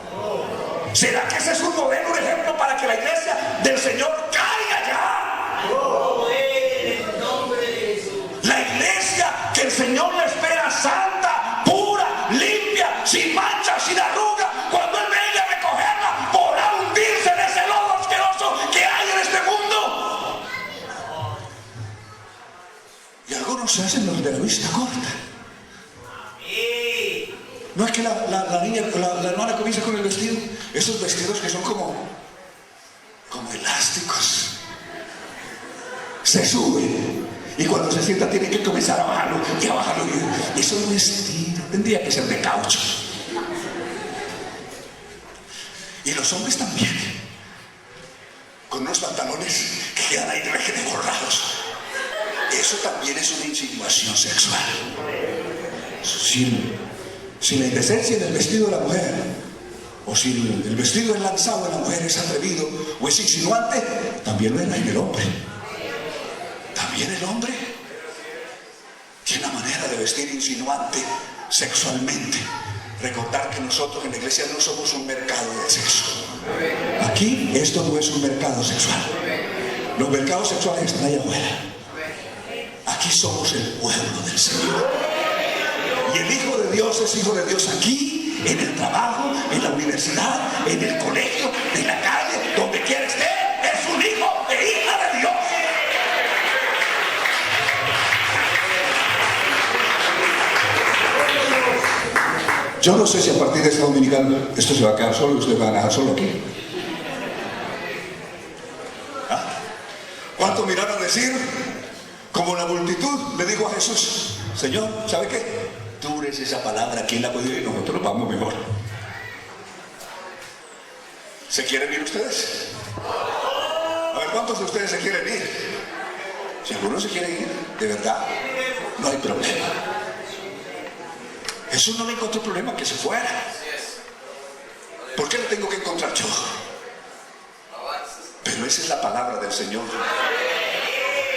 ¿Será que ese es un modelo, un ejemplo para que la iglesia del Señor caiga allá? La iglesia que el Señor le espera santa, pura, limpia, sin mancha, sin arruga, cuando Él venga a recogerla, podrá hundirse en ese lodo asqueroso que hay en este mundo. Y algunos se hacen los de la vista corta. No es que la niña, la hermana comienza con el vestido, esos vestidos que son como elásticos, se suben y cuando se sienta tiene que comenzar a bajarlo y a bajarlo. Y eso no es vestido, tendría que ser de caucho. Y los hombres también, con unos pantalones que quedan ahí borrados. Eso también es una insinuación sexual. Si la indecencia en el vestido de la mujer, o si el vestido es lanzado en la mujer es atrevido o es insinuante, también lo es en el hombre. También el hombre tiene una manera de vestir insinuante sexualmente. Recordar que nosotros en la iglesia no somos un mercado de sexo. Aquí esto no es un mercado sexual. Los mercados sexuales están allá afuera. Aquí somos el pueblo del Señor. Y el Hijo de Dios es Hijo de Dios aquí, en el trabajo, en la universidad, en el colegio, en la calle, donde quiera esté, es un hijo e hija de Dios. Yo no sé si a partir de esta dominicana esto se va a quedar solo y ustedes van a dejar solo aquí. ¿Ah? ¿Cuánto miraron a decir? Como la multitud le dijo a Jesús: Señor, ¿sabe qué? Tú eres esa palabra, ¿quién la puede oír? Nosotros lo vamos mejor. ¿Se quieren ir ustedes? A ver, ¿cuántos de ustedes se quieren ir? Si alguno se quiere ir, de verdad, no hay problema. Jesús no le encontró problema que se fuera. ¿Por qué le tengo que encontrar yo? Pero esa es la palabra del Señor.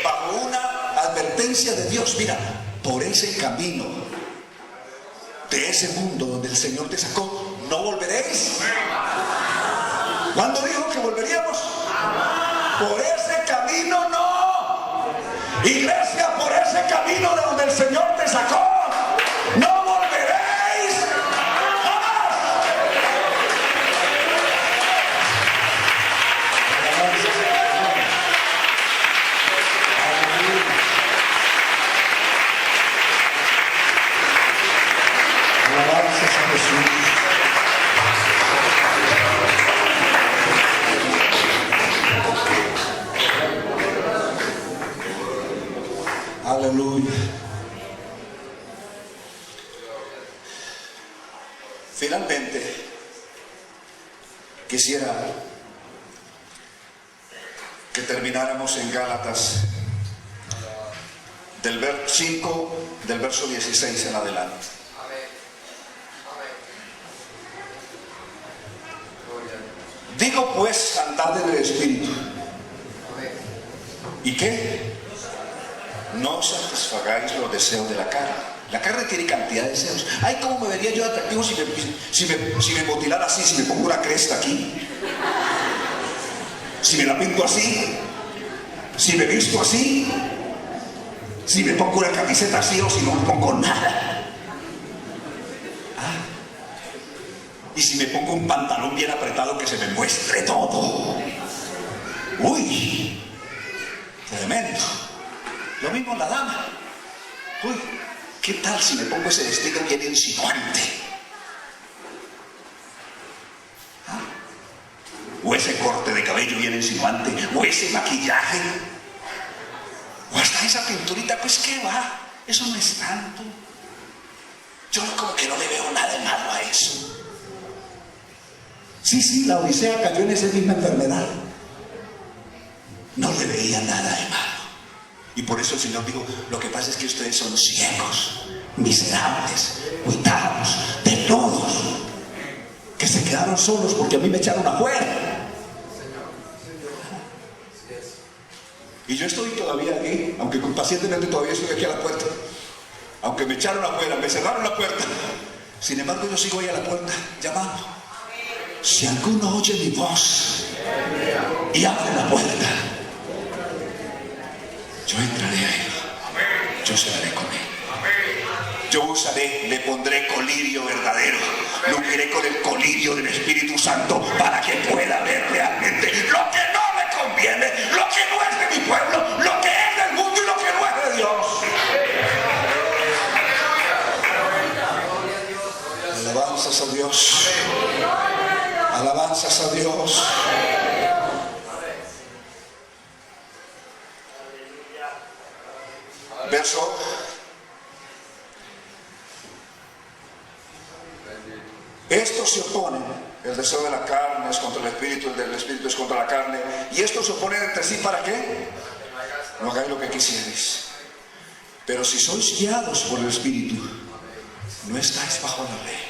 Bajo una advertencia de Dios, mira, por ese camino de ese mundo donde el Señor te sacó, no volveréis. ¿Cuándo dijo que volveríamos? Por ese camino no. Iglesia, por ese camino de donde el Señor te sacó, no volveréis jamás. Alabanzas a Jesús. Aleluya. Finalmente, quisiera que termináramos en Gálatas del verso 16 en adelante. Digo pues, andad en el Espíritu. ¿Y qué? No satisfagáis los deseos de la carne. La carne tiene cantidad de deseos. Ay, ¿cómo me vería yo atractivo si me motilara así, si me pongo una cresta aquí, si me la pinto así, si me visto así, si me pongo una camiseta así o si no me pongo nada? Y si me pongo un pantalón bien apretado que se me muestre todo. Uy, tremendo. Lo mismo la dama. Uy, ¿qué tal si me pongo ese vestido bien insinuante? ¿Ah? O ese corte de cabello bien insinuante, o ese maquillaje, o hasta esa pinturita. Pues qué va, eso no es tanto. Yo como que no le veo nada de malo a eso. Sí, la Odisea cayó en esa misma enfermedad. No le veía nada de malo. Y por eso el Señor dijo: lo que pasa es que ustedes son ciegos, miserables, cuitados, desnudos, que se quedaron solos porque a mí me echaron afuera. Y yo estoy todavía aquí, aunque pacientemente todavía estoy aquí a la puerta. Aunque me echaron afuera, me cerraron la puerta. Sin embargo, yo sigo ahí a la puerta llamando. Si alguno oye mi voz y abre la puerta, yo entraré a él. Yo cenaré con él. Yo usaré, le pondré colirio verdadero. Lo uniré con el colirio del Espíritu Santo para que pueda ver realmente lo que no me conviene, lo que no es de mi pueblo, lo que es del mundo y lo que no es de Dios. Alabanzas a Dios. Alabanzas a Dios. Verso. Estos se oponen, el deseo de la carne es contra el espíritu, el del espíritu es contra la carne, y estos se oponen entre sí, ¿para qué? No hagáis lo que quisierais. Pero si sois guiados por el espíritu, no estáis bajo la ley.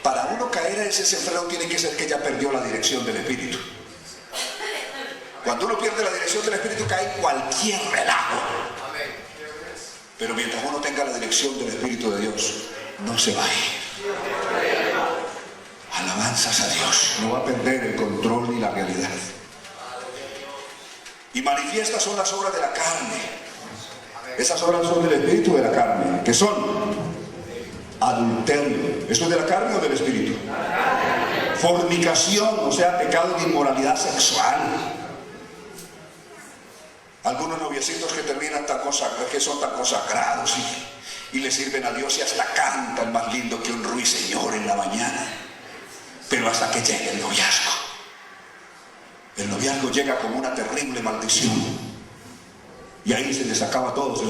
Para uno caer a ese desenfreno tiene que ser que ya perdió la dirección del espíritu. Cuando uno pierde la dirección del espíritu cae en cualquier relajo. Pero mientras uno tenga la dirección del Espíritu de Dios, no se va a ir. Alabanzas a Dios. No va a perder el control ni la realidad. Y manifiestas son las obras de la carne. Esas obras son del espíritu de la carne, que son adulterio. ¿Esto es de la carne o del espíritu? Fornicación, o sea, pecado de inmoralidad sexual. Algunos noviecitos que terminan que son tan consagrados y le sirven a Dios y hasta cantan más lindo que un ruiseñor en la mañana. Pero hasta que llegue el noviazgo llega como una terrible maldición. Y ahí se les acaba todo,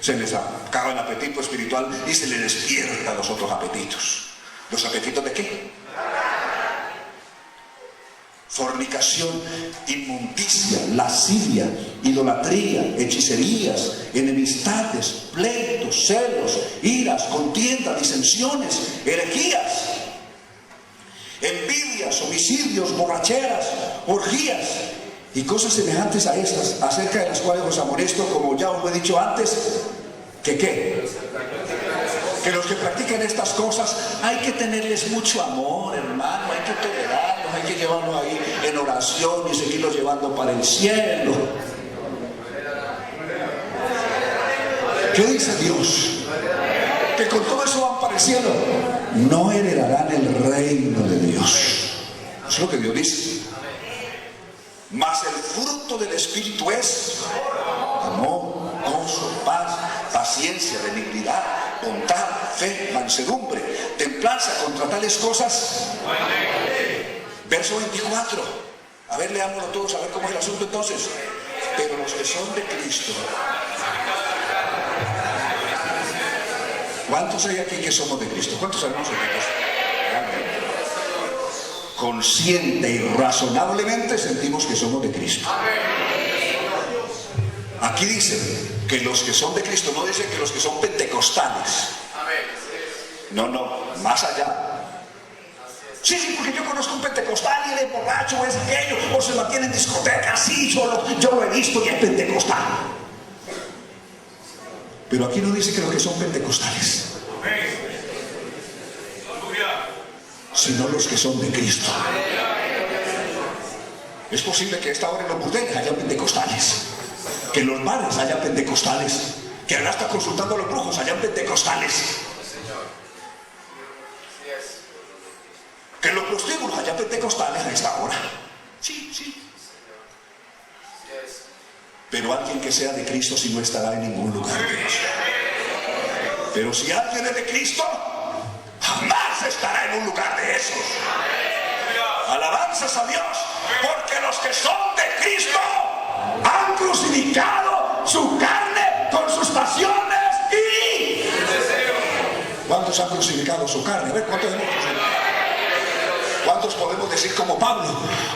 se les acaba el apetito espiritual y se les despierta los otros apetitos. ¿Los apetitos de qué? Fornicación, inmundicia, lascivia, idolatría, hechicerías, enemistades, pleitos, celos, iras, contiendas, disensiones, herejías, envidias, homicidios, borracheras, orgías y cosas semejantes a estas, acerca de las cuales os amonesto, como ya os lo he dicho antes, que ¿qué? Que los que practican estas cosas hay que tenerles mucho amor, hermano, hay que tolerarlos, hay que llevarlos ahí en oración y seguirlos llevando para el cielo. ¿Qué dice Dios? Que con todo eso van para el cielo. No heredarán el reino de Dios. Eso es lo que Dios dice. Mas el fruto del Espíritu es amor, gozo, paz, paciencia, benignidad, bondad, fe, mansedumbre, templanza. Contra tales cosas. Verso 24. A ver, leámoslo todos, a ver cómo es el asunto entonces. Pero los que son de Cristo. ¿Cuántos hay aquí que somos de Cristo? ¿Cuántos sabemos de Cristo? Consciente y razonablemente sentimos que somos de Cristo. Aquí dice que los que son de Cristo, no dice que los que son pentecostales. No, más allá. Sí, porque yo conozco un pentecostal y él es borracho, o es aquello, o se mantiene en discoteca, sí, yo lo he visto y es pentecostal. Pero aquí no dice que los que son pentecostales, sino los que son de Cristo. Es posible que a esta hora en los burdeles haya pentecostales, que en los bares haya pentecostales, que ahora está consultando a los brujos hayan pentecostales, que en los prostíbulos haya pentecostales a esta hora. Sí. Pero alguien que sea de Cristo si no estará en ningún lugar de Dios. Pero si alguien es de Cristo, jamás estará en un lugar de esos. Alabanzas a Dios, porque los que son de Cristo han crucificado su carne con sus pasiones y... ¿Cuántos han crucificado su carne? A ver, ¿cuántos hemos crucificado? ¿Cuántos podemos decir como Pablo?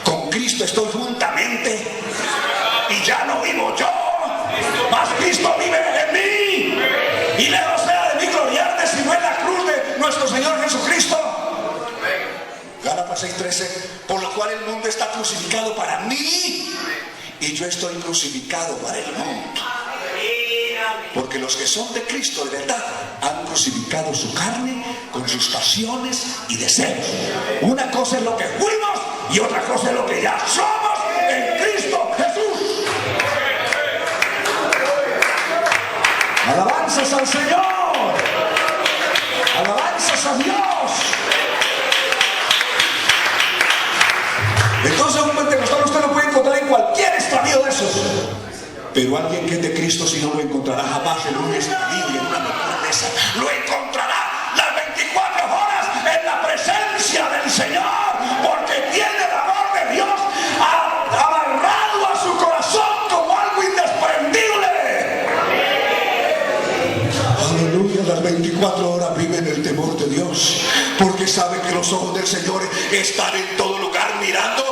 Con Cristo estoy juntamente y ya no vivo yo, mas Cristo vive en mí. Y lejos sea de mí gloriarme sino en la cruz de nuestro Señor Jesucristo. Gálatas 6:13, por lo cual el mundo está crucificado para mí y yo estoy crucificado para el mundo. Porque los que son de Cristo de verdad han crucificado su carne con sus pasiones y deseos. Una cosa es lo que fuimos y otra cosa es lo que ya somos en Cristo Jesús. Alabanzas al Señor. Alabanzas a Dios. Entonces un pentecostal usted lo puede encontrar en cualquier estadio de esos. Pero alguien que es de Cristo si no lo encontrará jamás en un estadio y en una naturaleza. Lo encontrará las 24 horas en la presencia del Señor, porque tiene el amor de Dios amarrado a su corazón como algo indespendible. Aleluya, las 24 horas vive en el temor de Dios, porque sabe que los ojos del Señor están en todo lugar mirando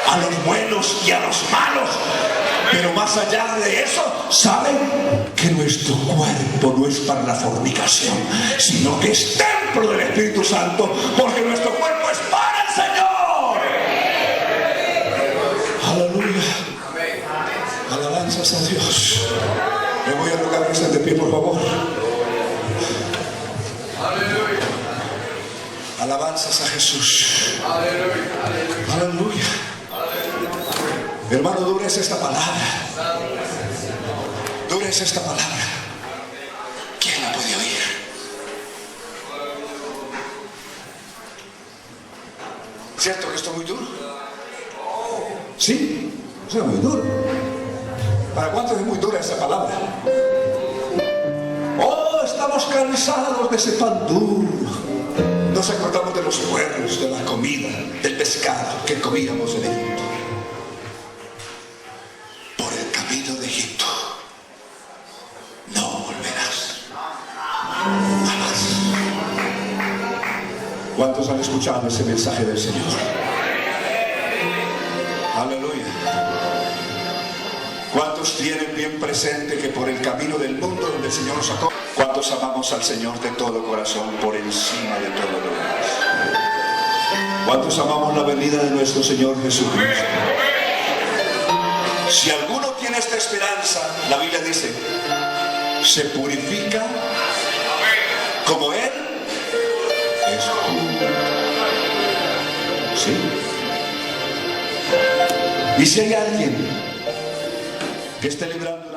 a los buenos y a los malos. Pero más allá de eso, saben que nuestro cuerpo no es para la fornicación, sino que es templo del Espíritu Santo, porque nuestro cuerpo es para el Señor. Aleluya. Alabanzas a Dios. Me voy a rogar que estén de pie, por favor. Alabanzas a Jesús. Aleluya. Hermano, dura es esta palabra. Dura es esta palabra. ¿Quién la puede oír? ¿Cierto que esto es muy duro? Sí, eso es muy duro. ¿Para cuántos es muy dura esa palabra? Oh, estamos cansados de ese pan duro. Nos acordamos de los pueblos, de la comida, del pescado que comíamos en Egipto. Por el camino de Egipto no volverás jamás. ¿Cuántos han escuchado ese mensaje del Señor? Aleluya. ¿Cuántos tienen bien presente que por el camino del mundo donde el Señor nos sacó? ¿Cuántos amamos al Señor de todo corazón por encima de todo lo demás? ¿Cuántos amamos la venida de nuestro Señor Jesucristo? Si alguno tiene esta esperanza, la Biblia dice, se purifica como Él es puro. ¿Sí? Y si hay alguien que esté librando